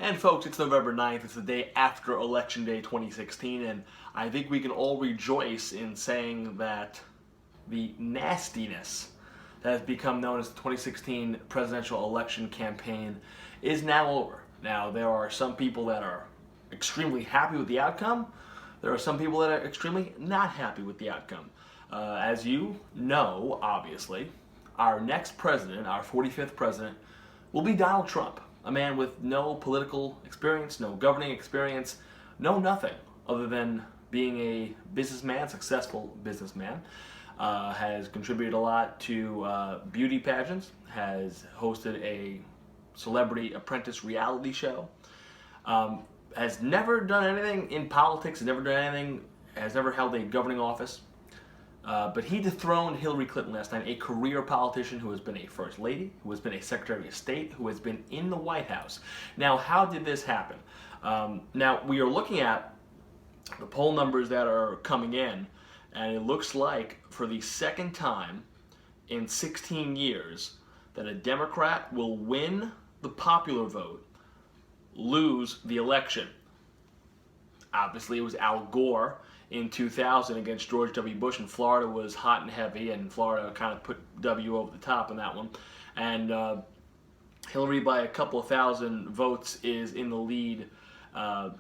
And folks, it's November 9th. It's the day after Election Day 2016, and I think we can all rejoice in saying that the nastiness that has become known as the 2016 presidential election campaign is now over. Now, there are some people that are extremely happy with the outcome. There are some people that are extremely not happy with the outcome. As you know, obviously, our next president, our 45th president, will be Donald Trump. A man with no political experience, no governing experience, no nothing other than being a businessman, successful businessman. Has contributed a lot to beauty pageants, has hosted a celebrity apprentice reality show, has never done anything in politics, has never held a governing office. But he dethroned Hillary Clinton last night, a career politician who has been a first lady, who has been a secretary of state, who has been in the White House. Now, how did this happen? Now, we are looking at the poll numbers that are coming in, and it looks like for the second time in 16 years that a Democrat will win the popular vote, lose the election. Obviously, it was Al Gore in 2000 against George W. Bush, and Florida was hot and heavy, and Florida kind of put W over the top in that one. And Hillary, by a couple of thousand votes, is in the lead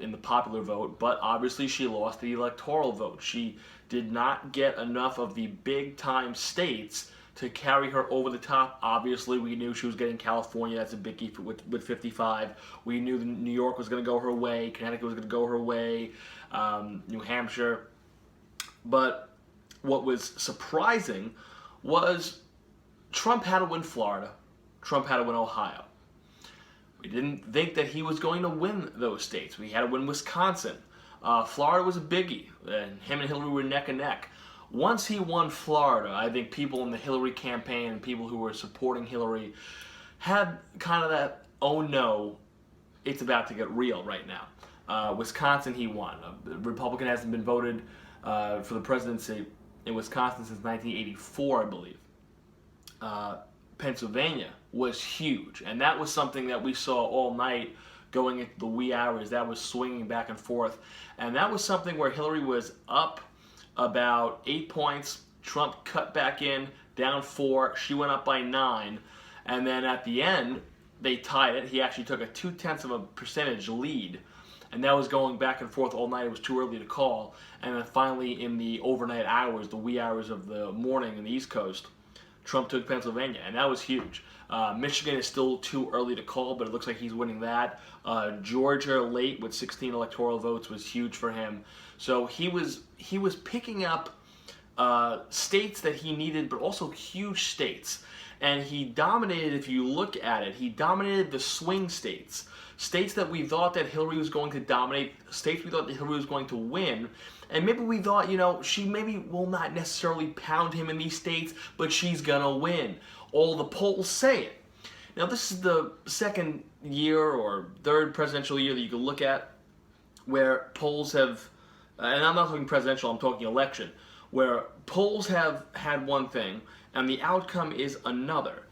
in the popular vote, but obviously she lost the electoral vote. She did not get enough of the big-time states to carry her over the top. Obviously, we knew she was getting California. That's a biggie with 55. We knew New York was going to go her way. Connecticut was going to go her way. New Hampshire. But what was surprising was Trump had to win Florida. Trump had to win Ohio. We didn't think that he was going to win those states. We had to win Wisconsin. Florida was a biggie, and him and Hillary were neck and neck. Once he won Florida, I think people in the Hillary campaign and people who were supporting Hillary had kind of that, oh no, it's about to get real right now. Wisconsin, he won. The Republican hasn't been voted for the presidency in Wisconsin since 1984, I believe. Pennsylvania was huge, and that was something that we saw all night going into the wee hours. That was swinging back and forth, and that was something where Hillary was up about 8 points. Trump cut back in, down 4. She went up by 9, and then at the end they tied it. He actually took a 0.2% lead, and that was going back and forth all night. It was too early to call, and then finally in the overnight hours, the wee hours of the morning in the East Coast, Trump took Pennsylvania, and that was huge. Michigan is still too early to call, but it looks like he's winning that. Georgia late with 16 electoral votes was huge for him. So he was picking up states that he needed, but also huge states. And he dominated, if you look at it, he dominated the swing states. States that we thought that Hillary was going to dominate, states we thought that Hillary was going to win. And maybe we thought, she maybe will not necessarily pound him in these states, but she's going to win. All the polls say it. Now, this is the second year or third presidential year that you can look at where polls have, and I'm not talking presidential, I'm talking election, where polls have had one thing and the outcome is another.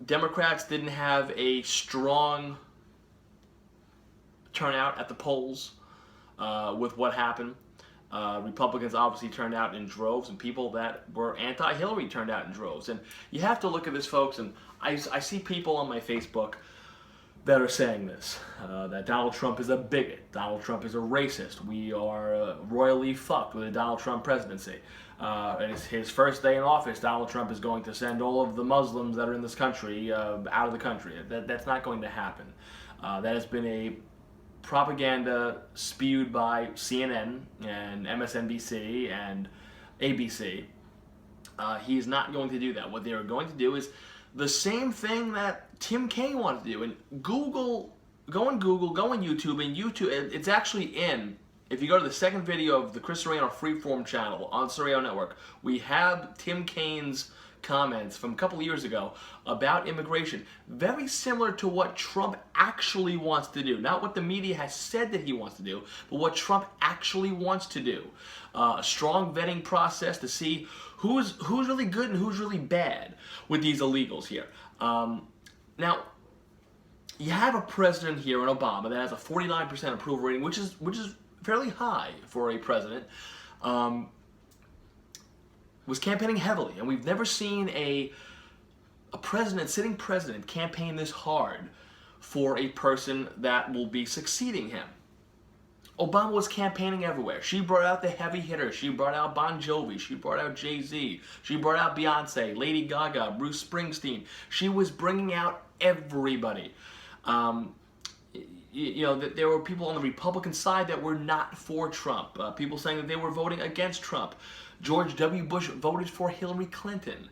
Democrats didn't have a strong turnout at the polls with what happened. Republicans obviously turned out in droves, and people that were anti-Hillary turned out in droves. And you have to look at this, folks, and I see people on my Facebook that are saying this, that Donald Trump is a bigot, Donald Trump is a racist, we are royally fucked with the Donald Trump presidency. And it's his first day in office, Donald Trump is going to send all of the Muslims that are in this country out of the country. That's not going to happen. That has been a propaganda spewed by CNN and MSNBC and ABC. He's not going to do that. What they are going to do is the same thing that Tim Kaine wanted to do. And go on YouTube, and YouTube, it's actually in. If you go to the second video of the Chris Soriano Freeform channel on Soriano Network, we have Tim Kaine's comments from a couple of years ago about immigration. Very similar to what Trump actually wants to do. Not what the media has said that he wants to do, but what Trump actually wants to do. A strong vetting process to see who's really good and who's really bad with these illegals here. Now, you have a president here in Obama that has a 49% approval rating, which is fairly high for a president. Um, was campaigning heavily, and we've never seen a president, sitting president, campaign this hard for a person that will be succeeding him. Obama was campaigning everywhere. She brought out the heavy hitters. She brought out Bon Jovi. She brought out Jay-Z. She brought out Beyonce, Lady Gaga, Bruce Springsteen. She was bringing out everybody. There were people on the Republican side that were not for Trump. People saying that they were voting against Trump. George W. Bush voted for Hillary Clinton.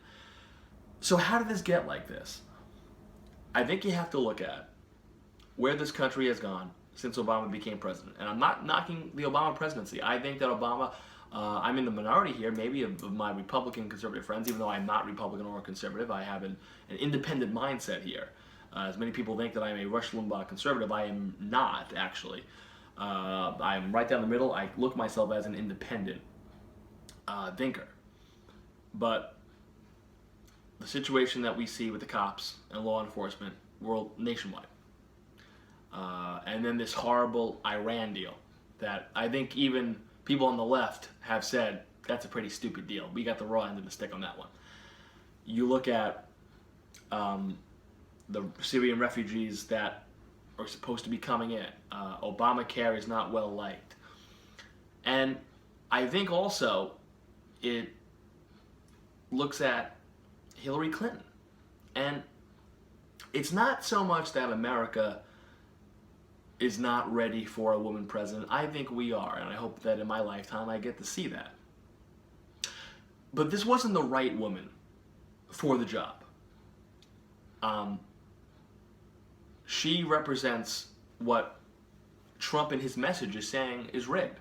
So how did this get like this? I think you have to look at where this country has gone since Obama became president. And I'm not knocking the Obama presidency. I think that Obama, I'm in the minority here, maybe of my Republican conservative friends, even though I'm not Republican or conservative. I have an independent mindset here. As many people think that I'm a Rush Limbaugh conservative, I am not, actually. I'm right down the middle. I look myself as an independent thinker. But the situation that we see with the cops and law enforcement nationwide, and then this horrible Iran deal that I think even people on the left have said that's a pretty stupid deal. We got the raw end of the stick on that one. You look at the Syrian refugees that are supposed to be coming in. Obamacare is not well liked. And I think also it looks at Hillary Clinton. And it's not so much that America is not ready for a woman president. I think we are, and I hope that in my lifetime I get to see that. But this wasn't the right woman for the job. She represents what Trump in his message is saying is rigged.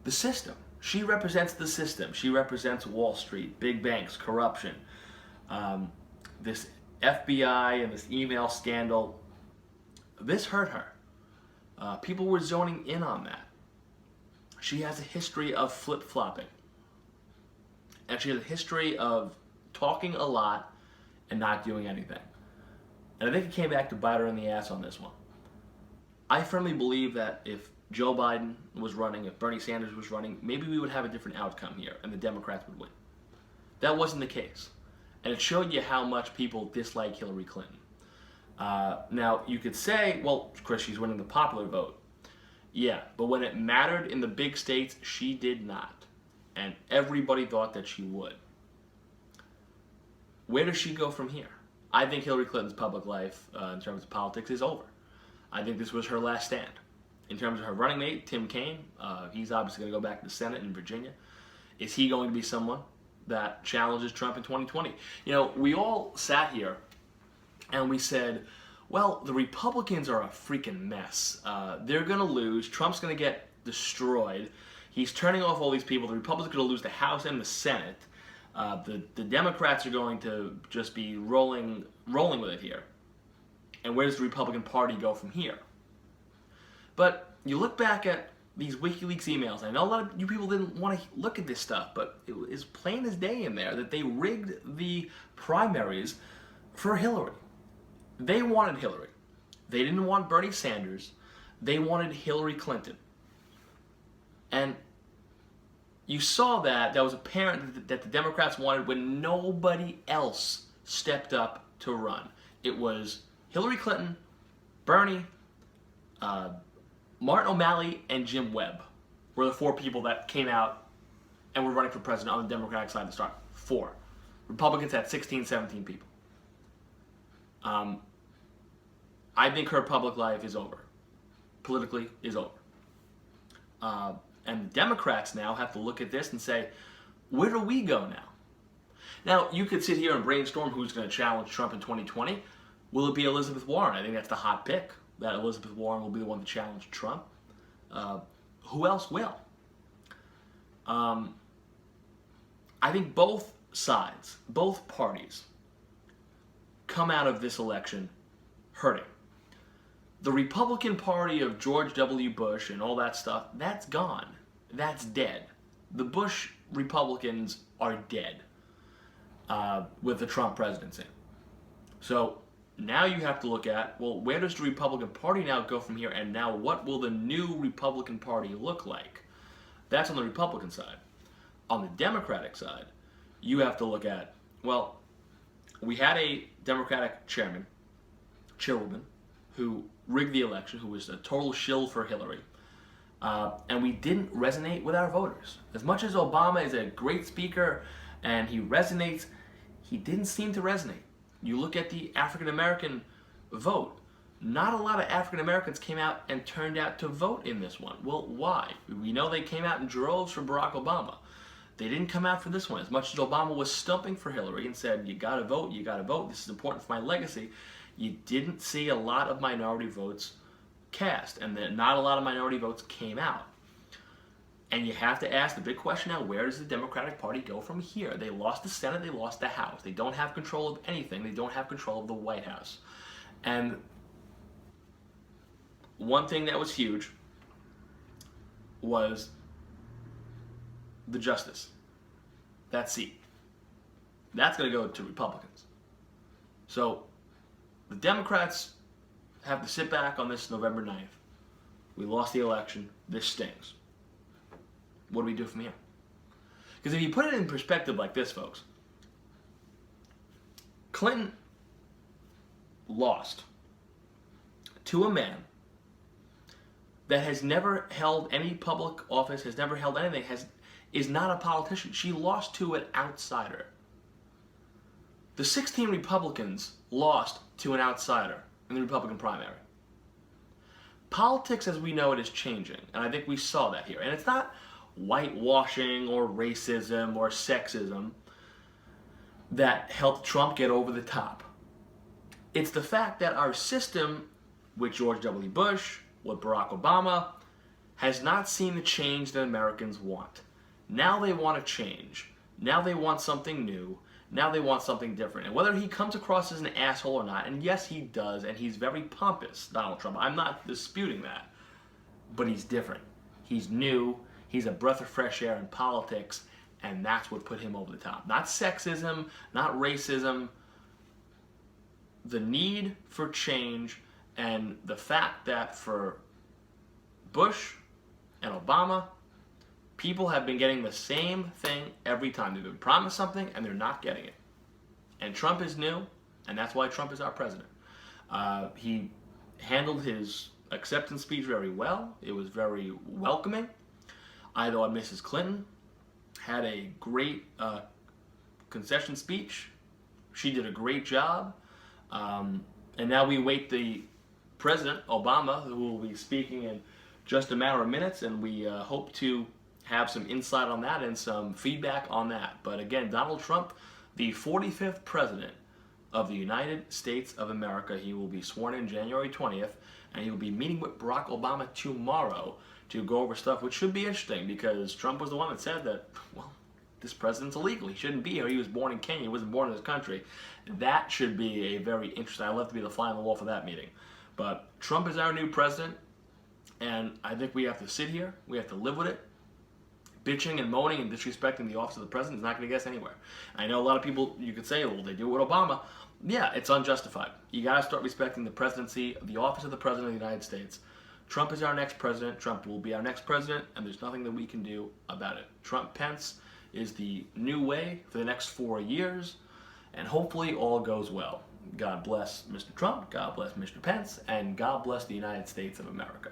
The system. She represents the system. She represents Wall Street, big banks, corruption. This FBI and this email scandal. This hurt her. People were zoning in on that. She has a history of flip-flopping. And she has a history of talking a lot and not doing anything. And I think it came back to bite her in the ass on this one. I firmly believe that if Joe Biden was running, if Bernie Sanders was running, maybe we would have a different outcome here and the Democrats would win. That wasn't the case. And it showed you how much people dislike Hillary Clinton. Now, you could say, well, Chris, she's winning the popular vote. Yeah, but when it mattered in the big states, she did not. And everybody thought that she would. Where does she go from here? I think Hillary Clinton's public life, in terms of politics, is over. I think this was her last stand. In terms of her running mate, Tim Kaine, he's obviously going to go back to the Senate in Virginia. Is he going to be someone that challenges Trump in 2020? You know, we all sat here and we said, well, the Republicans are a freaking mess. They're going to lose. Trump's going to get destroyed. He's turning off all these people. The Republicans are going to lose the House and the Senate. The Democrats are going to just be rolling with it here. And where does the Republican Party go from here? But you look back at these WikiLeaks emails. I know a lot of you people didn't want to look at this stuff, but it is plain as day in there that they rigged the primaries for Hillary. They wanted Hillary. They didn't want Bernie Sanders. They wanted Hillary Clinton. And you saw that was apparent that the Democrats wanted when nobody else stepped up to run. It was Hillary Clinton, Bernie, Martin O'Malley, and Jim Webb were the four people that came out and were running for president on the Democratic side to start. 4. Republicans had 16, 17 people. I think her public life is over. Politically is over. And the Democrats now have to look at this and say, where do we go now? Now, you could sit here and brainstorm who's going to challenge Trump in 2020. Will it be Elizabeth Warren? I think that's the hot pick, that Elizabeth Warren will be the one to challenge Trump. Who else will? I think both sides, both parties, come out of this election hurting. The Republican Party of George W. Bush and all that stuff, that's gone. That's dead. The Bush Republicans are dead with the Trump presidency. So Now you have to look at, well, where does the Republican Party now go from here, and now what will the new Republican Party look like? That's on the Republican side. On the Democratic side, you have to look at, well, we had a Democratic chairwoman, who rigged the election, who was a total shill for Hillary, and we didn't resonate with our voters. As much as Obama is a great speaker and he resonates, he didn't seem to resonate. You look at the African American vote, not a lot of African Americans came out and turned out to vote in this one. Well, why? We know they came out in droves for Barack Obama. They didn't come out for this one. As much as Obama was stumping for Hillary and said, you gotta vote, this is important for my legacy, you didn't see a lot of minority votes cast, and then not a lot of minority votes came out. And you have to ask the big question now, where does the Democratic Party go from here? They lost the Senate, they lost the House. They don't have control of anything. They don't have control of the White House. And one thing that was huge was the justice. That seat. That's going to go to Republicans. So the Democrats have to sit back on this November 9th. We lost the election. This stings. What do we do from here? Because if you put it in perspective like this, folks, Clinton lost to a man that has never held any public office, has never held anything, is not a politician. She lost to an outsider. The 16 Republicans lost to an outsider in the Republican primary. Politics as we know it is changing, and I think we saw that here. And it's not whitewashing or racism or sexism that helped Trump get over the top. It's the fact that our system, with George W. Bush, with Barack Obama, has not seen the change that Americans want. Now they want to change. Now they want something new. Now they want something different. And whether he comes across as an asshole or not, and yes, he does, and he's very pompous, Donald Trump. I'm not disputing that. But he's different. He's new. He's a breath of fresh air in politics, and that's what put him over the top. Not sexism, not racism. The need for change, and the fact that for Bush and Obama, people have been getting the same thing every time. They've been promised something and they're not getting it. And Trump is new, and that's why Trump is our president. He handled his acceptance speech very well. It was very welcoming. I thought Mrs. Clinton had a great concession speech. She did a great job. And now we wait the President, Obama, who will be speaking in just a matter of minutes, and we hope to have some insight on that and some feedback on that. But again, Donald Trump, the 45th President of the United States of America, he will be sworn in January 20th, and he will be meeting with Barack Obama tomorrow to go over stuff, which should be interesting because Trump was the one that said that, well, this president's illegal. He shouldn't be here. He was born in Kenya. He wasn't born in this country. That should be a very interesting, I'd love to be the fly on the wall for that meeting. But Trump is our new president, and I think we have to sit here. We have to live with it. Bitching and moaning and disrespecting the office of the president is not going to get us anywhere. I know a lot of people, you could say, well, they do it with Obama. Yeah, it's unjustified. You got to start respecting the presidency, the office of the president of the United States. Trump is our next president. Trump will be our next president, and there's nothing that we can do about it. Trump-Pence is the new way for the next 4 years, and hopefully all goes well. God bless Mr. Trump, God bless Mr. Pence, and God bless the United States of America.